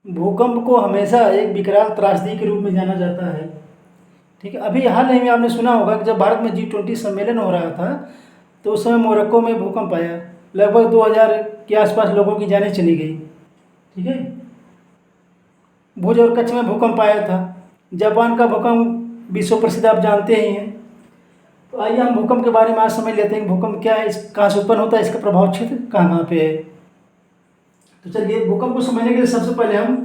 भूकंप को हमेशा एक विकराल त्रासदी के रूप में जाना जाता है। ठीक है, अभी हाल ही में आपने सुना होगा कि जब भारत में G20 सम्मेलन हो रहा था तो उस समय मोरक्को में भूकंप आया, लगभग 2000 के आसपास लोगों की जानें चली गई। ठीक है, भुज और कच्छ में भूकंप आया था। जापान का भूकंप विश्व प्रसिद्ध आप जानते ही हैं। तो आइए हम भूकंप के बारे में आज समझ लेते हैं कि भूकंप क्या है, इस कहाँ से उत्पन्न होता है, इसका प्रभाव क्षेत्र कहाँ कहाँ पे है। तो चलिए, भूकंप को समझने के लिए सबसे पहले हम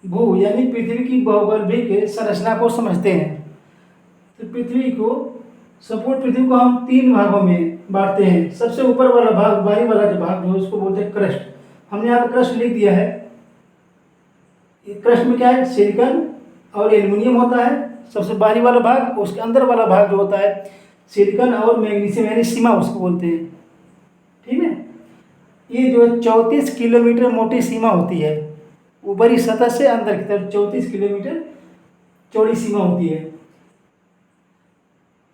भू यानी पृथ्वी की भौगोलिक संरचना को समझते हैं। तो पृथ्वी को, संपूर्ण पृथ्वी को हम 3 भागों में बांटते हैं। सबसे ऊपर वाला भाग, बाहरी वाला जो भाग, जो उसको बोलते हैं क्रस्ट। हमने यहाँ पर क्रस्ट लिख दिया है। क्रस्ट में क्या है, सिलिकॉन और एल्युमिनियम होता है सबसे बाहरी वाला भाग। उसके अंदर वाला भाग जो होता है सिलिकॉन और मैग्नीशियम यानी सीमा उसको बोलते हैं। ठीक है, ये जो है 34 किलोमीटर मोटी सीमा होती है, ऊपरी सतह से अंदर की तरफ 34 किलोमीटर चौड़ी सीमा होती है।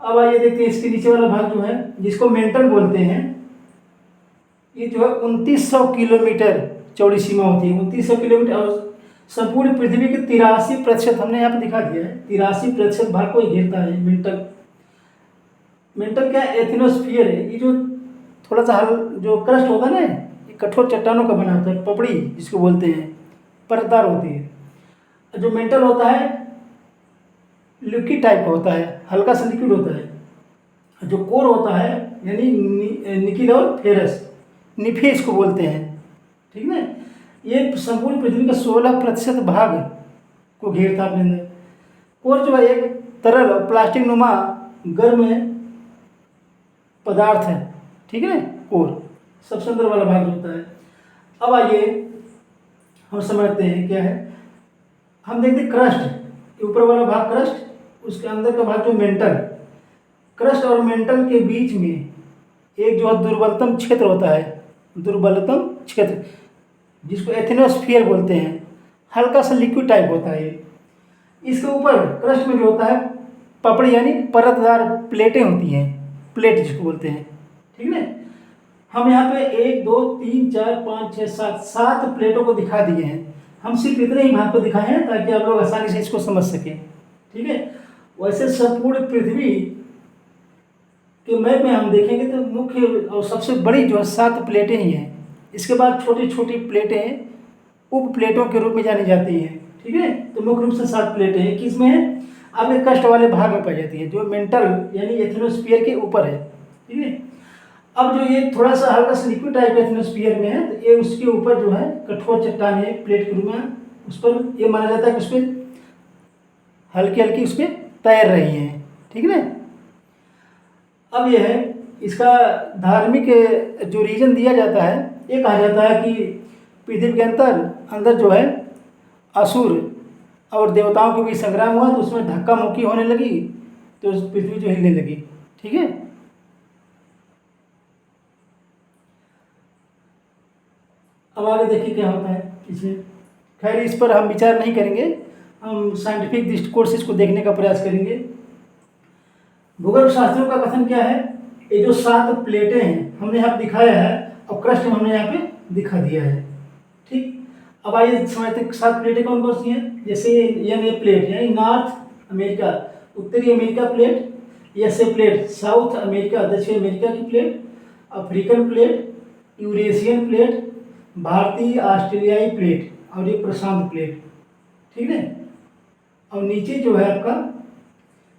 अब आइए देखते हैं इसके नीचे वाला भाग जो है, जिसको मेंटल बोलते हैं। ये जो है 2900 किलोमीटर चौड़ी सीमा होती है, 2900 किलोमीटर। और संपूर्ण पृथ्वी के 83% हमने यहाँ पर दिखा दिया है, 83% भाग को घेरता है मेंटल। मेंटल क्या है, एथनोस्फीयर है। ये जो थोड़ा सा जो क्रस्ट होता है ना, ये कठोर चट्टानों का बना होता है, पपड़ी जिसको बोलते हैं, परतदार होती है। जो मेंटल होता है लिक्विड टाइप का होता है, हल्का सा लिक्विड होता है। जो कोर होता है यानी निकिल और फेरस, निफे इसको बोलते हैं। ठीक है, ये संपूर्ण पृथ्वी का 16% भाग को घेरता अपने अंदर। कोर जो है एक तरल और प्लास्टिक नुमा गर्म पदार्थ है। ठीक है, कोर सबसे अंदर वाला भाग होता है। अब आइए हम समझते हैं क्या है। हम देखते हैं क्रस्ट, ऊपर वाला भाग क्रस्ट, उसके अंदर का भाग जो मेंटल। क्रस्ट और मेंटल के बीच में एक जो है दुर्बलतम क्षेत्र होता है, दुर्बलतम क्षेत्र, जिसको एथनोस्फीयर बोलते हैं। हल्का सा लिक्विड टाइप होता है। इसके ऊपर क्रस्ट में जो होता है पपड़ी यानी परतदार प्लेटें होती हैं, प्लेट जिसको बोलते हैं। ठीक है, हम यहाँ पे 1 2 3 4 5 6 7 प्लेटों को दिखा दिए हैं। हम सिर्फ इतने ही भाग को दिखाए हैं ताकि आप लोग आसानी से इसको समझ सकें। ठीक है, वैसे संपूर्ण पृथ्वी के मैप में हम देखेंगे तो मुख्य और सबसे बड़ी जो है 7 प्लेटें ही हैं। इसके बाद छोटी छोटी प्लेटें उप प्लेटों के रूप में जानी जाती हैं। ठीक है, तो मुख्य रूप से 7 प्लेटें हैं। किसमें है, आपके क्रस्ट वाले भाग में पाई जाती है, जो मेंटल यानी एथनोस्फीयर के ऊपर है। ठीक है, अब जो ये थोड़ा सा हल्का सा लिक्विड टाइप एथनोस्फीयर में है, तो ये उसके ऊपर जो है कठोर चट्टान है प्लेट के रूप में, उस पर ये माना जाता है कि उस पर हल्की हल्की उस पर तैर रही हैं। ठीक है, अब यह है इसका धार्मिक जो रीजन दिया जाता है, ये कहा जाता है कि पृथ्वी के अंदर जो है असुर और देवताओं के बीच संग्राम हुआ, तो उसमें धक्का मुक्की होने लगी, तो पृथ्वी जो हिलने लगी। ठीक है, अब आगे देखिए क्या होता है इसमें। खैर, इस पर हम विचार नहीं करेंगे, हम साइंटिफिक दृष्टिकोण से इसको देखने का प्रयास करेंगे। भूगोल शास्त्रियों का कथन क्या है, ये जो 7 प्लेटें हैं हमने यहाँ पे दिखाया है और क्रस्ट हमने यहाँ पे दिखा दिया है। ठीक, अब आइए समझते हैं 7 प्लेटें कौन कौन सी हैं। जैसे ये प्लेट यानी नॉर्थ अमेरिका, उत्तरी अमेरिका प्लेट, ये प्लेट साउथ अमेरिका, दक्षिण अमेरिका की plate, African plate, Eurasian plate, भारतीय ऑस्ट्रेलियाई प्लेट और ये प्रशांत प्लेट। ठीक है, और नीचे जो है आपका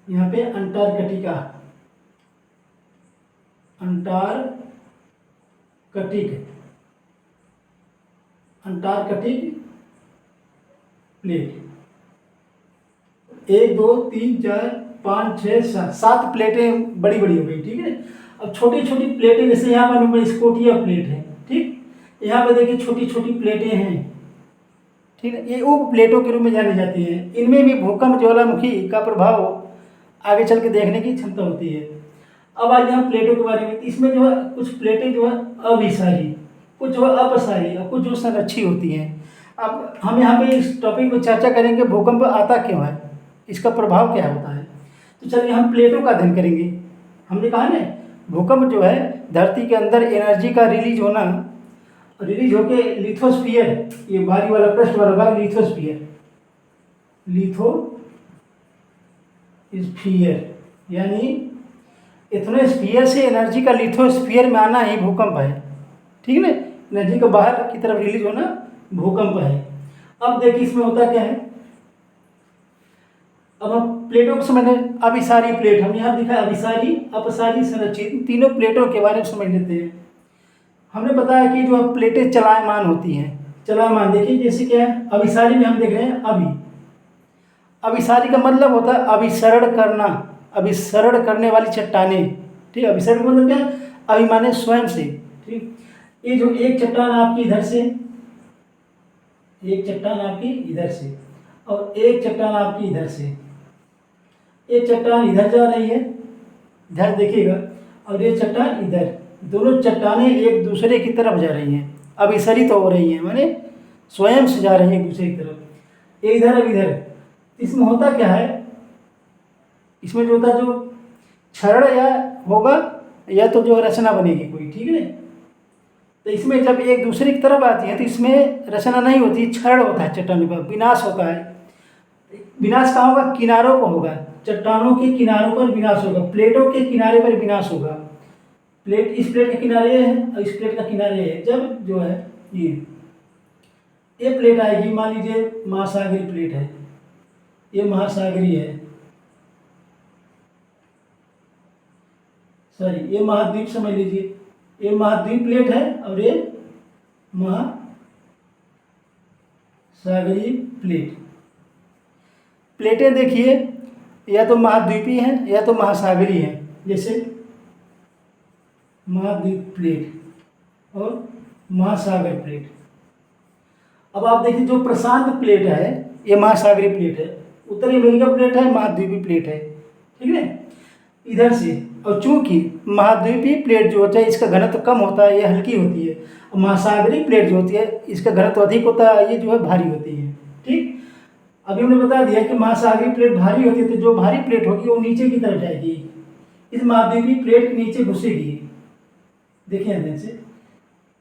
यहाँ पे अंटार्कटिका, अंटार्कटिक प्लेट। 1 2 3 4 5 6 7 प्लेटें बड़ी बड़ी हो गई। ठीक है, अब छोटी छोटी प्लेटें, जैसे यहाँ पर स्कोटिया प्लेट है। ठीक, यहाँ पे देखिए छोटी छोटी प्लेटें हैं। ठीक है, ये उप प्लेटों के रूप में जानी जाती हैं। इनमें भी भूकंप ज्वालामुखी का प्रभाव आगे चल के देखने की क्षमता होती है। अब आज यहाँ प्लेटों के बारे में, इसमें जो है कुछ प्लेटें जो है अभिसारी, कुछ जो है अपसारी और कुछ जो संरक्षी होती हैं। अब हम यहाँ पे इस टॉपिक में चर्चा करेंगे भूकंप आता क्यों है, इसका प्रभाव क्या होता है। तो चलिए हम प्लेटों का अध्ययन करेंगे। हमने कहा ना, भूकंप जो है धरती के अंदर एनर्जी का रिलीज होना, रिलीज होके लिथोस्फीयर, ये भारी वाला पृष्ठ वाला भाग लिथोस्फीयर, लिथोस्फीयर यानी एथनोस्फीयर से एनर्जी का लिथोस्फीयर में आना ही भूकंप है। ठीक है ना, एनर्जी का बाहर की तरफ रिलीज होना भूकंप है। अब देखिए इसमें होता क्या है, अब हम प्लेटों को समझने, अभिसारी प्लेट हम यहाँ दिखा, अभिसारी अपसारी संरचित, तीनों प्लेटों के बारे में समझ लेते हैं। हमने बताया कि जो प्लेटें चलायमान होती हैं, चलायमान देखिए जैसे क्या है, अभिसारी में हम देख रहे हैं अभिसारी का मतलब होता है अभिसरण करना, अभिसरण करने वाली चट्टानें। ठीक है, अभिसरण का मतलब क्या है, अभि माने स्वयं से। ठीक, ये जो एक चट्टान आपकी इधर से, एक चट्टान आपकी इधर से और एक चट्टान आपकी इधर से, एक चट्टान इधर जा रही है, इधर देखिएगा, और ये चट्टान इधर, दोनों चट्टानें एक दूसरे की तरफ जा रही हैं, अभिसरित हो रही हैं, माने स्वयं से जा रही हैं एक दूसरे की तरफ, ये इधर अब इधर। इसमें होता क्या है, इसमें जो होता है, जो क्षरण या होगा या तो जो रचना बनेगी कोई। ठीक है, तो इसमें जब एक दूसरे की तरफ आती है तो इसमें रचना नहीं होती, क्षरण होता है, चट्टानों का विनाश होता है। विनाश कहाँ होगा, किनारों पर होगा, चट्टानों के किनारों पर विनाश होगा, प्लेटों के किनारे पर विनाश होगा। प्लेट, इस प्लेट का किनारे है और इस प्लेट का किनारे है, जब जो है ये प्लेट आएगी, मान लीजिए महासागरीय प्लेट है, ये महासागरीय है, सॉरी ये महाद्वीप समझ लीजिए, ये महाद्वीप प्लेट है और ये महासागरीय प्लेट। प्लेटें देखिए या तो महाद्वीपीय हैं या तो महासागरीय हैं, जैसे महाद्वीप प्लेट और महासागर प्लेट। अब आप देखिए जो प्रशांत प्लेट है ये महासागरीय प्लेट है, उत्तरी अमेरिका प्लेट है, महाद्वीपीय प्लेट है। ठीक है, इधर से, और चूंकि महाद्वीपीय प्लेट जो होता है इसका घनत्व कम होता है, ये हल्की होती है, और महासागरीय प्लेट जो होती है इसका घनत्व अधिक होता है, ये जो है भारी होती है। ठीक, अभी हमने बता दिया कि महासागरीय प्लेट भारी होती है, तो जो भारी प्लेट होगी वो नीचे की तरफ जाएगी, इस महाद्वीपीय प्लेट के नीचे घुसेगी। देखिए ध्यान से,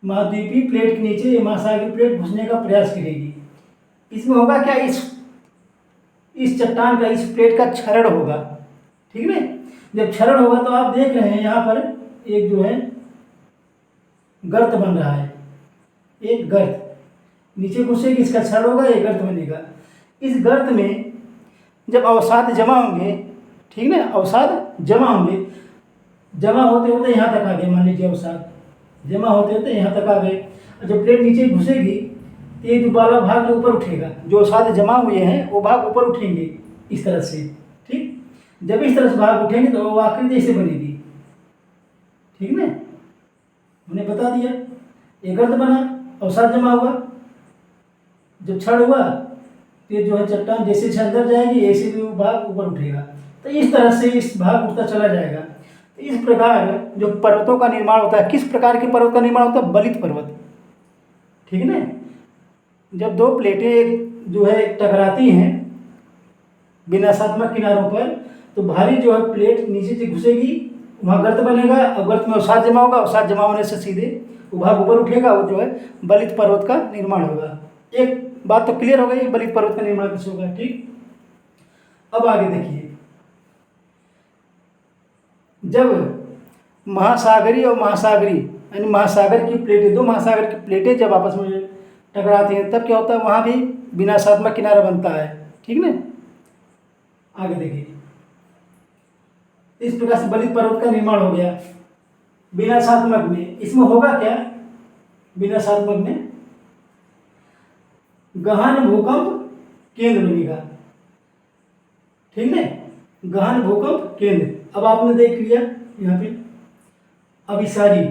महाद्वीपीय प्लेट के नीचे ये महासागरीय प्लेट घुसने का प्रयास करेगी। इसमें होगा क्या, इस चट्टान का, इस प्लेट का क्षरण होगा। ठीक है, जब क्षरण होगा तो आप देख रहे हैं यहाँ पर एक जो है गर्त बन रहा है, एक गर्त नीचे घुसेगी, इसका क्षरण होगा, एक गर्त बनेगा। इस गर्त में जब अवसाद जमा होंगे, ठीक है, अवसाद जमा होंगे, जमा होते होते यहाँ तक आ गए, मान लीजिए अवसाद जमा होते होते यहाँ तक आ गए, और जब प्लेट नीचे घुसेगी तो ये जो वाला भाग जो ऊपर उठेगा, जो अवसाद जमा हुए हैं वो भाग ऊपर उठेंगे इस तरह से। ठीक, जब इस तरह से भाग उठेंगे तो वो आकृति ऐसे बनेगी। ठीक है, हमने बता दिया, एक गर्त बना, अवसाद जमा हुआ, जब क्षण हुआ तो ये जो है चट्टान जैसे अंदर जाएगी ऐसे भी वो भाग ऊपर उठेगा, तो इस तरह से इस भाग उठता चला जाएगा। तो इस प्रकार जो पर्वतों का निर्माण होता है, किस प्रकार के पर्वत का निर्माण होता है, बलित पर्वत। ठीक है ना, जब दो प्लेटें जो है टकराती हैं विनाशात्मक किनारों पर, तो भारी जो है प्लेट नीचे से घुसेगी, वहाँ गर्त बनेगा, और गर्त में अवसाद जमा होगा, अवसाद जमा होने से सीधे वो भाग ऊपर उठेगा, वो जो है बलित पर्वत का निर्माण होगा। एक बात तो क्लियर हो गई, बलित पर्वत का निर्माण कैसे होगा। ठीक, अब आगे देखिए, जब महासागरीय और महासागरीय यानी महासागर की प्लेटें, दो महासागर की प्लेटें जब आपस में टकराती हैं तब क्या होता है, वहाँ भी विनाशात्मक किनारा बनता है। ठीक ना, आगे देखिए, इस प्रकार से बलित पर्वत का निर्माण हो गया। विनाशात्मक में इसमें होगा क्या, विनाशात्मक में गहन भूकंप केंद्र बनेगा। ठीक है, गहन भूकंप केंद्र। अब आपने देख लिया यहाँ पे अभिसारी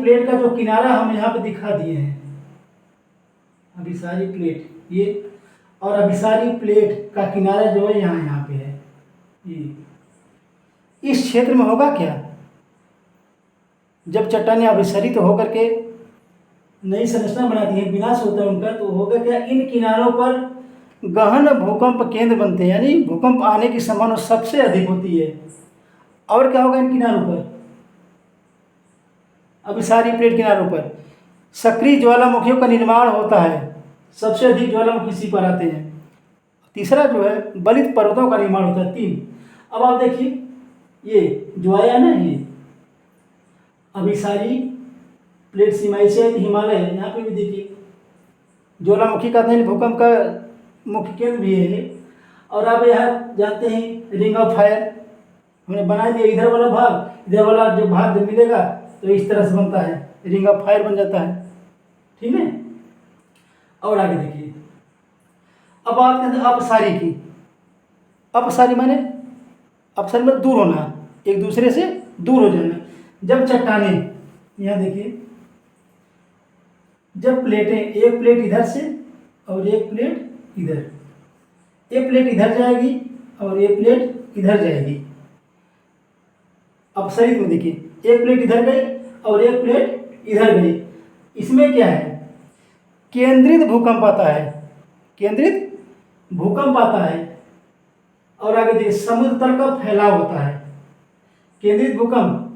प्लेट का जो किनारा हम यहाँ पे दिखा दिए हैं, अभिसारी प्लेट ये, और अभिसारी प्लेट का किनारा जो है यहाँ पे है। ये इस क्षेत्र में होगा क्या, जब चट्टानें अभिसरित तो होकर के नई संरचना बनाती हैं, विनाश होता है उनका, तो होगा क्या, इन किनारों पर गहन भूकंप केंद्र बनते हैं, यानी भूकंप आने की संभावना सबसे अधिक होती है। और क्या होगा इन किनारों पर, अभिसारी प्लेट किनारों पर, सक्रिय ज्वालामुखियों का निर्माण होता है, सबसे अधिक ज्वालामुखी इसी पर आते हैं। तीसरा जो है बलित पर्वतों का निर्माण होता है, 3। अब आप देखिए ये जो आया ना, ये अभिसारी प्लेट सीमा से हिमालय, यहाँ पे भी देखिए ज्वालामुखी का भूकंप का मुख्य केंद्र भी है। और आप यहाँ जानते हैं रिंग ऑफ फायर हमने बना दिया, इधर वाला भाग, इधर वाला जो भाग जब मिलेगा तो इस तरह से बनता है, रिंग ऑफ फायर बन जाता है, ठीक है। और आगे देखिए, अब बात करते हैं अपसारी की। अपसारी माने, अपसारी में दूर होना, एक दूसरे से दूर हो जाना। जब चट्टानें, यहाँ देखिए, जब प्लेटें, एक प्लेट इधर से और एक प्लेट इधर, एक प्लेट इधर जाएगी और एक प्लेट इधर जाएगी। अपसरित में देखिए, एक प्लेट इधर गई और एक प्लेट इधर गई। इसमें क्या है, केंद्रित भूकंप आता है, केंद्रित भूकंप आता है। और आगे देखिए समुद्र तल का फैलाव होता है, केंद्रित भूकंप।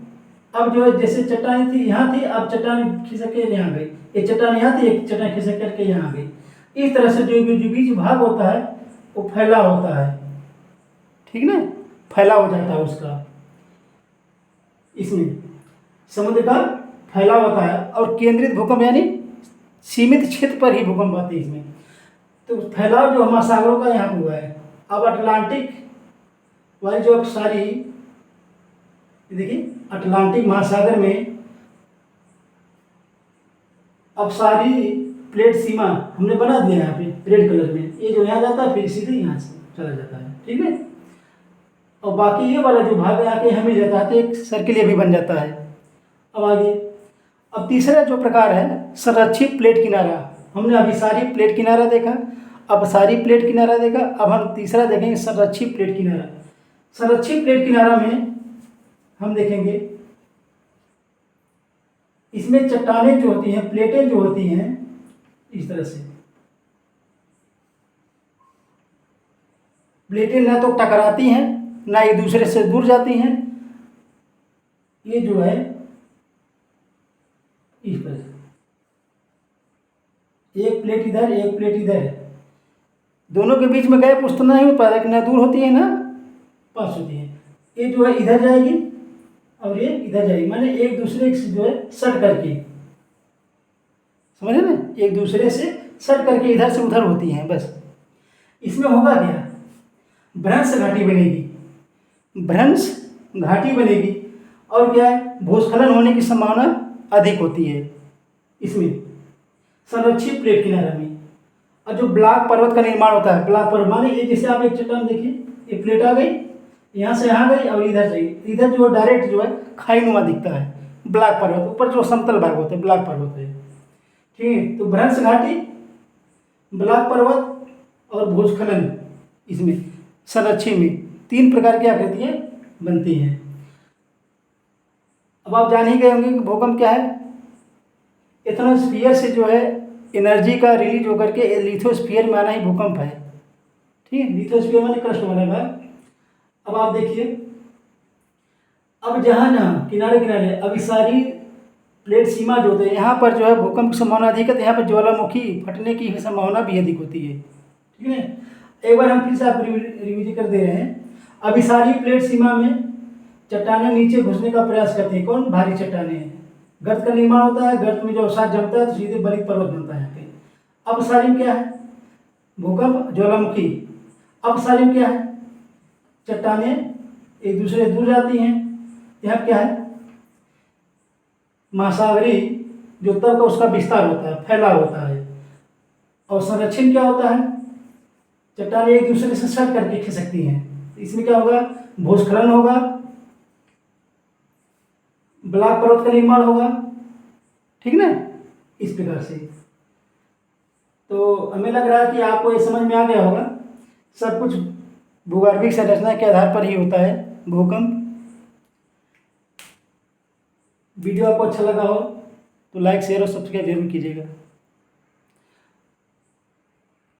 अब जो है जैसे चट्टान थी यहाँ थी, अब चट्टान खिसक के यहाँ गई, एक चट्टान यहाँ थी, एक चट्टान खिसक करके यहाँ गई। इस तरह से जो बीच भाग होता है वो फैला होता है, ठीक ना, फैला हो जाता है उसका, इसमें समुद्र का फैलाव होता है। और केंद्रित भूकंप यानी सीमित क्षेत्र पर ही भूकंप आते हैं इसमें। तो फैलाव जो महासागरों का यहाँ हुआ है। अब अटलांटिक वाली जो सारी देखिए, अटलांटिक महासागर में अब सारी प्लेट सीमा हमने बना दिया यहाँ पे रेड कलर में, ये जो यहाँ जाता है फिर सीधे यहाँ से चला जाता है, ठीक है। और बाकी ये वाला जो भाग आके हमें जाता है तो एक सर्किल ये भी बन जाता है। अब आगे, अब तीसरा जो प्रकार है संरक्षित प्लेट किनारा। हमने अभी सारी प्लेट किनारा देखा, अब सारी प्लेट किनारा देखा, अब हम तीसरा देखेंगे संरक्षित प्लेट किनारा। संरक्षित प्लेट किनारा में हम देखेंगे इसमें चट्टानें जो होती हैं, प्लेटें जो होती हैं इस तरह से, प्लेटें ना तो टकराती हैं ना एक दूसरे से दूर जाती हैं। ये जो है इस तरह से एक प्लेट इधर एक प्लेट इधर है, दोनों के बीच में गैप उस तरह नहीं हो पाता कि ना दूर होती है ना पास होती है। ये जो है इधर जाएगी और ये इधर जाएगी, माने एक दूसरे से जो है सट करके, समझे ना, एक दूसरे से सट करके इधर से उधर होती हैं बस। इसमें होगा क्या, भ्रंश घाटी बनेगी, भ्रंश घाटी बनेगी। और क्या है, भूस्खलन होने की संभावना अधिक होती है इसमें संरक्षित प्लेट किनारा में। और जो ब्लॉक पर्वत का निर्माण होता है, ब्लॉक पर्वत माने ये जैसे आप एक चट्टान देखिए, एक प्लेट आ गई यहाँ से यहाँ गई और इधर जाएगी, इधर जो डायरेक्ट जो है खाई नुमा दिखता है ब्लॉक पर्वत, ऊपर जो समतल भाग होते हैं ब्लॉक पर्वत है, ठीक है। तो भ्रंश घाटी, ब्लॉक पर्वत और भूस्खलन, इसमें संरक्षित में 3 प्रकार की आकृतियाँ बनती हैं। अब आप जान ही गए होंगे कि भूकंप क्या है। एथनोस्फीयर से जो है एनर्जी का रिलीज होकर के लिथोस्फीयर में आना ही भूकंप है, ठीक है। लिथोस्फीयर माने क्रस्ट वाला भाग। अब आप देखिए, अब जहाँ जहाँ किनारे किनारे अभी सारी प्लेट सीमा जो होते हैं यहाँ पर जो है भूकंप की संभावना अधिक है, तो यहाँ पर ज्वालामुखी फटने की संभावना भी अधिक होती है, ठीक है। एक बार हम फिर से आप रिविजन कर दे रहे हैं। अभी सारी प्लेट सीमा में चट्टानें नीचे घुसने का प्रयास करती हैं, कौन, भारी चट्टानें हैं। गर्त का निर्माण होता है, गर्त में जो अवसाद जमता है तो सीधे बलित पर्वत बनता है यहाँ पे। अब सारी में क्या है, भूकंप, ज्वालामुखी। अब सारी में क्या है, चट्टानें एक दूसरे से दूर जाती हैं। यहाँ क्या है, महासागरी जो तल का उसका विस्तार होता है, फैलाव होता है। और संरक्षण क्या होता है, चट्टानें एक दूसरे से सट करके खिसकती हैं। इसमें क्या होगा, भूस्खलन होगा, ब्लॉक पर्वत का निर्माण होगा, ठीक ना, इस प्रकार से। तो हमें लग रहा है कि आपको ये समझ में आ गया होगा। सब कुछ भूगर्भिक संरचना के आधार पर ही होता है भूकंप। वीडियो आपको अच्छा लगा हो तो लाइक, शेयर और सब्सक्राइब जरूर कीजिएगा।